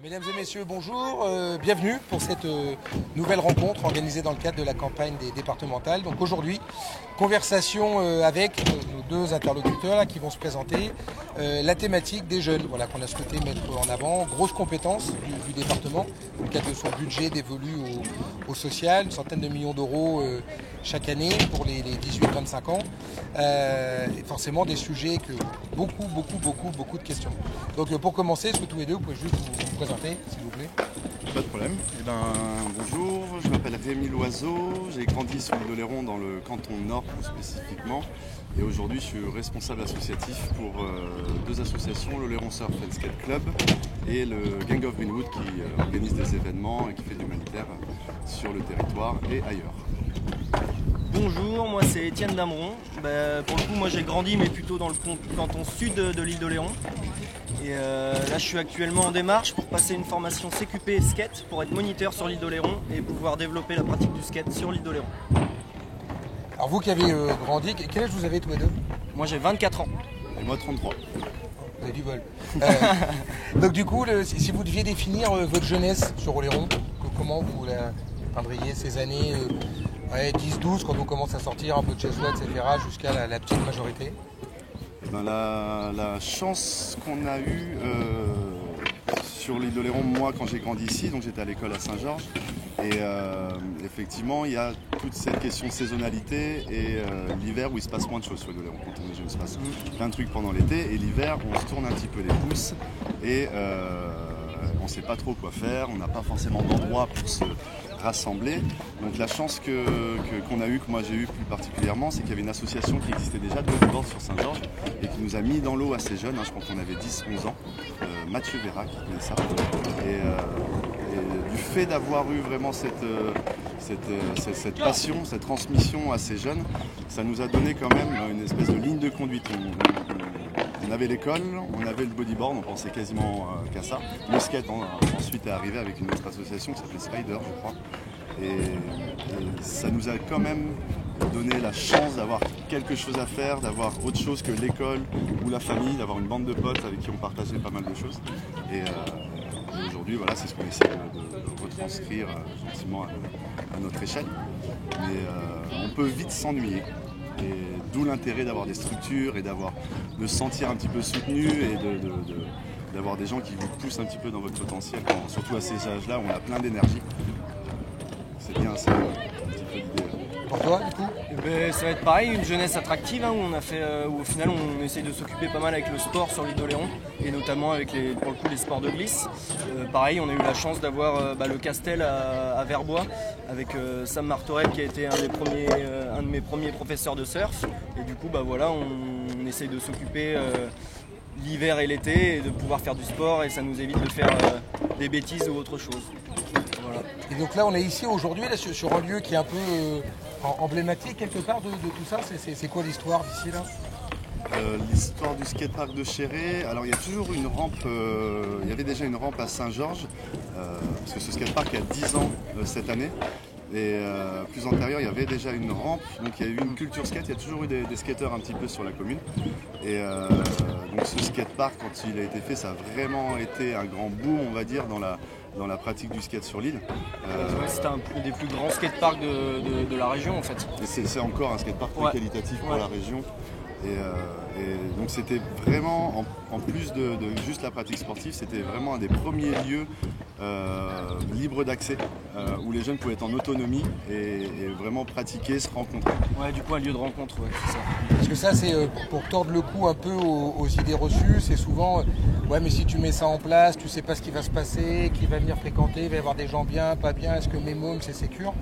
Mesdames et messieurs, bonjour, bienvenue pour cette nouvelle rencontre organisée dans le cadre de la campagne des départementales. Donc aujourd'hui, conversation avec nos deux interlocuteurs là, qui vont se présenter. La thématique des jeunes, voilà, qu'on a souhaité mettre en avant, grosse compétence du département, dans le cadre de son budget dévolu au social, une centaine de millions d'euros chaque année pour les 18-25 ans. Et forcément des sujets que beaucoup de questions. Donc pour commencer, est-ce que tous les deux vous pouvez juste vous présenter, s'il vous plaît? Pas de problème. Bonjour, je m'appelle Rémi Loiseau, j'ai grandi sur l'île d'Oléron dans le canton Nord plus spécifiquement. Et aujourd'hui, je suis responsable associatif pour deux associations, l'Oléron Surf and Skate Club et le Gang of Greenwood qui organise des événements et qui fait de l'humanitaire sur le territoire et ailleurs. Bonjour, moi c'est Étienne Dameron. Pour le coup, moi j'ai grandi mais plutôt dans le canton sud de l'île d'Oléron. Et là je suis actuellement en démarche pour passer une formation CQP skate pour être moniteur sur l'île d'Oléron et pouvoir développer la pratique du skate sur l'île d'Oléron. Alors vous qui avez grandi, quel âge vous avez tous les deux? Moi j'ai 24 ans. Et moi 33. Vous avez du bol. Donc du coup, si vous deviez définir votre jeunesse sur Oléron, comment vous la peindriez ces années 10-12 quand on commence à sortir un peu de chez soi, etc., jusqu'à la petite majorité? La chance qu'on a eue sur l'île d'Oléron, moi quand j'ai grandi ici, donc j'étais à l'école à Saint-Georges, et effectivement il y a toute cette question de saisonnalité et l'hiver où il se passe moins de choses sur l'île d'Oléron. Quand on est jeune, il se passe plein de trucs pendant l'été, et l'hiver on se tourne un petit peu les pouces et on ne sait pas trop quoi faire, on n'a pas forcément d'endroit pour se rassembler. Donc la chance qu'on a eue, que moi j'ai eue plus particulièrement, c'est qu'il y avait une association qui existait déjà de Bourg sur Saint-Georges et qui nous a mis dans l'eau assez jeunes, je crois qu'on avait 10-11 ans, Mathieu Véra qui connaît ça. Et du fait d'avoir eu vraiment cette passion, cette transmission assez jeune, ça nous a donné quand même une espèce de ligne de conduite. On avait l'école, on avait le bodyboard, on pensait quasiment qu'à ça. Le skate ensuite est arrivé avec une autre association qui s'appelait Spider, je crois. Et ça nous a quand même donné la chance d'avoir quelque chose à faire, d'avoir autre chose que l'école ou la famille, d'avoir une bande de potes avec qui on partageait pas mal de choses. Et aujourd'hui, voilà, c'est ce qu'on essaie de retranscrire gentiment à notre échelle. Mais on peut vite s'ennuyer. Et d'où l'intérêt d'avoir des structures et de se sentir un petit peu soutenu et d'avoir des gens qui vous poussent un petit peu dans votre potentiel, surtout à ces âges-là où on a plein d'énergie. C'est bien, c'est un petit peu l'idée. Pour toi, du coup? Ça va être pareil, une jeunesse attractive où au final on essaye de s'occuper pas mal avec le sport sur l'île d'Oléron et notamment avec pour le coup les sports de glisse. Pareil, on a eu la chance d'avoir le Castel à Verbois avec Sam Martorell qui a été un de mes premiers professeurs de surf. Et du coup voilà, on essaye de s'occuper l'hiver et l'été et de pouvoir faire du sport et ça nous évite de faire des bêtises ou autre chose. Voilà. Et donc là on est ici aujourd'hui sur un lieu qui est un peu emblématique quelque part de tout ça. C'est quoi l'histoire d'ici là? L'histoire du skatepark de Chéré, alors il y a toujours une rampe, il y avait déjà une rampe à Saint-Georges, parce que ce skatepark a 10 ans cette année. Et plus antérieur, il y avait déjà une rampe, donc il y a eu une culture skate, il y a toujours eu des skateurs un petit peu sur la commune. Et donc ce skatepark, quand il a été fait, ça a vraiment été un grand boom, on va dire, dans la pratique du skate sur l'île. C'était un des plus grands skateparks de la région en fait. Et c'est encore un skatepark très qualitatif pour la région. Et donc c'était vraiment, en plus de juste la pratique sportive, c'était vraiment un des premiers lieux libres d'accès où les jeunes pouvaient être en autonomie et vraiment pratiquer, se rencontrer. Ouais, du coup un lieu de rencontre, ouais, c'est ça. Parce que ça c'est pour tordre le cou un peu aux idées reçues, c'est souvent ouais mais si tu mets ça en place, tu sais pas ce qui va se passer, qui va venir fréquenter, il va y avoir des gens bien, pas bien, est-ce que mes mômes c'est sécure?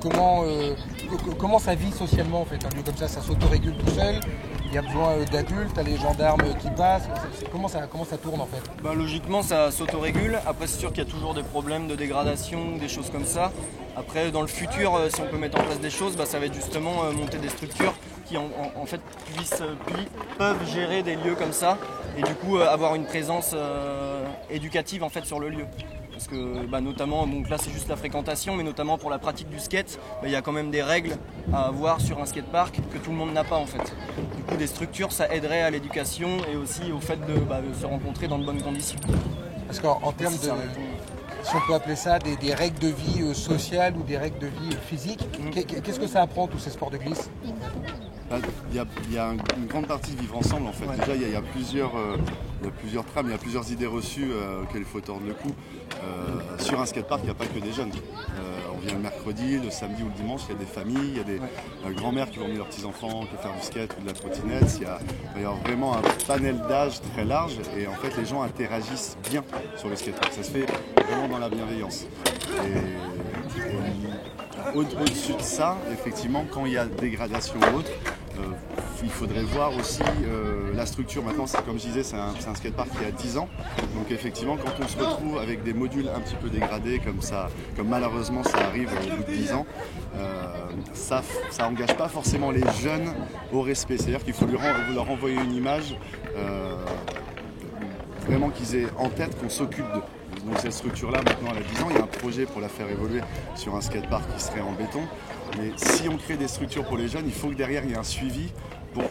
Comment ça vit socialement en fait, un lieu comme ça s'autorégule tout seul? Il y a besoin d'adultes, t'as les gendarmes qui passent, comment ça tourne en fait? Logiquement ça s'autorégule, après c'est sûr qu'il y a toujours des problèmes de dégradation, des choses comme ça. Après dans le futur, si on peut mettre en place des choses, ça va être justement monter des structures qui en fait peuvent gérer des lieux comme ça et du coup avoir une présence éducative en fait sur le lieu. Parce que notamment, donc là c'est juste la fréquentation, mais notamment pour la pratique du skate, il y a quand même des règles à avoir sur un skatepark que tout le monde n'a pas en fait. Du coup des structures ça aiderait à l'éducation et aussi au fait de se rencontrer dans de bonnes conditions. Parce qu'en termes de, si on peut appeler ça des règles de vie sociales ou des règles de vie physiques, qu'est-ce que ça apprend tous ces sports de glisse? Il y a une grande partie de vivre ensemble en fait. Ouais. Déjà il y a plusieurs trames, il y a plusieurs idées reçues auxquelles il faut tordre le cou. Sur un skatepark, il n'y a pas que des jeunes. On vient le mercredi, le samedi ou le dimanche, il y a des familles, il y a des grands-mères qui vont emmener leurs petits-enfants qui faire du skate ou de la trottinette. Il va y avoir vraiment un panel d'âge très large et en fait les gens interagissent bien sur le skatepark. Ça se fait vraiment dans la bienveillance. Au-dessus de ça, effectivement, quand il y a dégradation ou autre, il faudrait voir aussi la structure. Maintenant, comme je disais, c'est un skatepark qui a 10 ans. Donc effectivement, quand on se retrouve avec des modules un petit peu dégradés, comme malheureusement ça arrive au bout de 10 ans, ça n'engage pas forcément les jeunes au respect. C'est-à-dire qu'il faut leur envoyer une image vraiment qu'ils aient en tête qu'on s'occupe d'eux. Donc cette structure-là, maintenant, elle a 10 ans, il y a un projet pour la faire évoluer sur un skatepark qui serait en béton. Mais si on crée des structures pour les jeunes, il faut que derrière, il y ait un suivi pour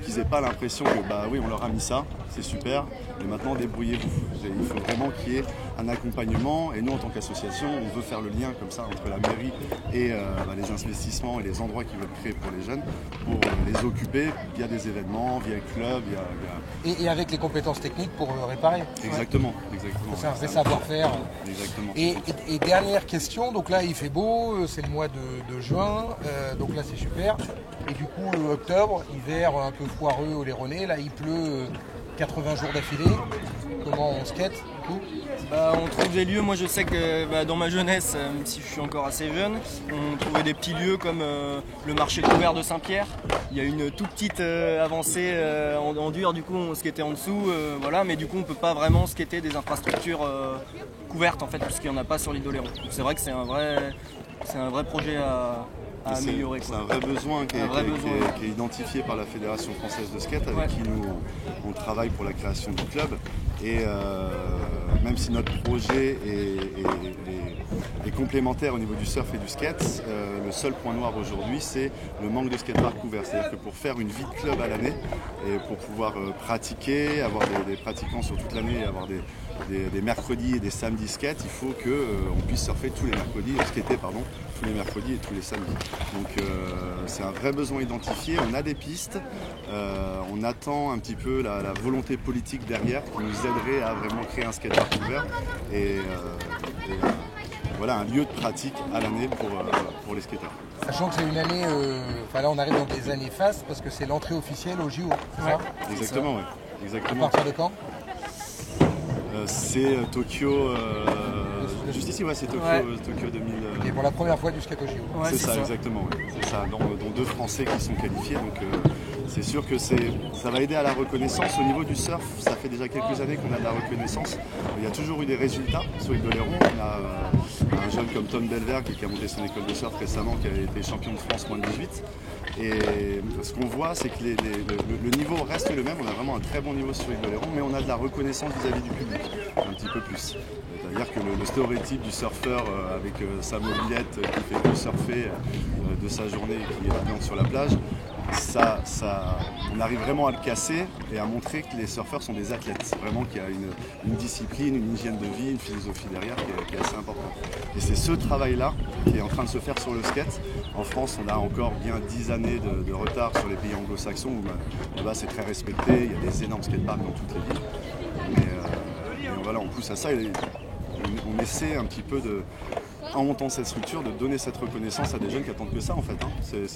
qu'ils n'aient pas l'impression que, bah oui, on leur a mis ça, c'est super, mais maintenant, débrouillez-vous. Il faut vraiment qu'il y ait un accompagnement. Et nous, en tant qu'association, on veut faire le lien comme ça entre la mairie et les investissements et les endroits qu'ils veulent créer pour les jeunes, pour les occuper via des événements, via le club, Et avec les compétences techniques pour réparer. Exactement, ouais. Exactement. C'est un vrai savoir-faire. Exactement. Et dernière question, donc là il fait beau, c'est le mois de juin, donc là c'est super. Et du coup octobre, hiver un peu foireux au Léronais, là il pleut 80 jours d'affilée. Comment on skate du coup? On trouve des lieux, moi je sais que dans ma jeunesse, même si je suis encore assez jeune, on trouvait des petits lieux comme le marché couvert de Saint-Pierre. Il y a une toute petite avancée en dur, du coup on skatait en dessous, voilà, mais du coup on peut pas vraiment skater des infrastructures couvertes en fait, puisqu'il n'y en a pas sur l'île d'Oléron. C'est vrai que c'est un vrai projet à améliorer. C'est un vrai besoin qui est identifié par la Fédération française de skate avec qui nous on travaille pour la création du club. Et même si notre projet est complémentaire au niveau du surf et du skate, le seul point noir aujourd'hui c'est le manque de skatepark couvert. C'est-à-dire que pour faire une vie de club à l'année et pour pouvoir pratiquer, avoir des pratiquants sur toute l'année, avoir des mercredis et des samedis skate, il faut qu'on puisse surfer tous les mercredis, skater pardon, tous les mercredis et tous les samedis. Donc c'est un vrai besoin identifié, on a des pistes, on attend un petit peu la volonté politique derrière qui nous aiderait à vraiment créer un skatepark ouvert et voilà un lieu de pratique à l'année pour les skateurs. Sachant que c'est une année, là on arrive dans des années fastes parce que c'est l'entrée officielle au JO, c'est ça? Exactement, oui. Exactement. À partir de quand? C'est Tokyo, juste ici, ouais, c'est Tokyo 2000. Et pour la première fois du skate au JO. Ouais, c'est ça, exactement. Ouais. C'est ça, dont 2 Français qui sont qualifiés. Donc c'est sûr que ça va aider à la reconnaissance. Au niveau du surf, ça fait déjà quelques années qu'on a de la reconnaissance. Il y a toujours eu des résultats sur l'île d'Oléron. On a un jeune comme Tom Delverg qui a monté son école de surf récemment, qui a été champion de France moins de 18. Et ce qu'on voit, c'est que le niveau reste le même. On a vraiment un très bon niveau sur l'île d'Oléron, mais on a de la reconnaissance vis-à-vis du public, un petit peu plus. C'est-à-dire que le stéréotype du surfeur avec sa mobilette qui fait que surfer de sa journée et qui est maintenant sur la plage, on arrive vraiment à le casser et à montrer que les surfeurs sont des athlètes, vraiment qu'il y a une discipline, une hygiène de vie, une philosophie derrière qui est assez importante. Et c'est ce travail-là qui est en train de se faire sur le skate. En France, on a encore bien 10 années de retard sur les pays anglo-saxons où là-bas c'est très respecté, il y a des énormes skateparks dans toutes les villes. Mais voilà, on pousse à ça et on essaie un petit peu en montant cette structure, de donner cette reconnaissance à des jeunes qui attendent que ça en fait.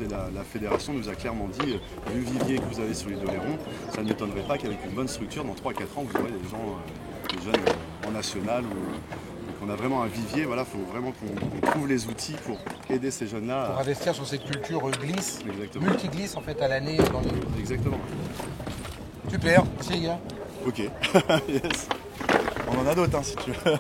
La fédération nous a clairement dit, vu le vivier que vous avez sur l'île d'Oléron, ça ne m'étonnerait pas qu'avec une bonne structure, dans 3-4 ans, vous aurez des jeunes en national. Donc on a vraiment un vivier, voilà, il faut vraiment qu'on trouve les outils pour aider ces jeunes-là. Pour investir sur cette culture glisse, multi-glisse en fait à l'année dans les... Exactement. Super, merci les gars. Ok, yes. On en a d'autres si tu veux.